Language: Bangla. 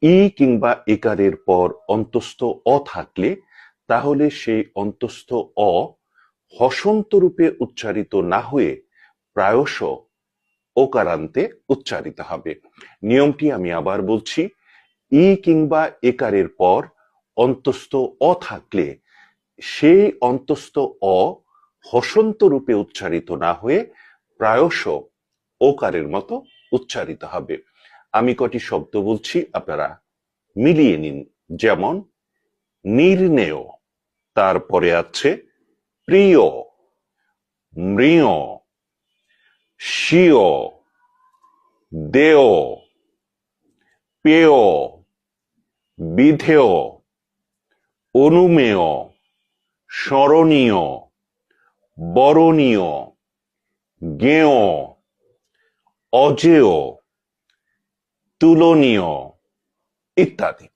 ই কিংবা একারের পর অন্তস্থ অ থাকলে তাহলে সেই অন্তস্থ অ হসন্ত রূপে উচ্চারিত না হয়ে প্রায়শ ওকারান্তে উচ্চারিত হবে। নিয়মটি আমি আবার বলছি, ই কিংবা একারের পর অন্তস্থ অ থাকলে সেই অন্তস্থ অ হসন্ত রূপে উচ্চারিত না হয়ে প্রায়শ ওকারের মতো উচ্চারিত হবে। আমি কটি শব্দ বলছি, আপনারা মিলিয়ে নিন। যেমন নির্ণেয়, তারপরে আছে প্রিয়, মৃয়, স্বীয়, দেয়, পেয়, বিধেয়, অনুমেয়, স্মরণীয়, বরণীয়, জ্ঞেয়, অজেয়, তুলনীয় ইত্যাদি।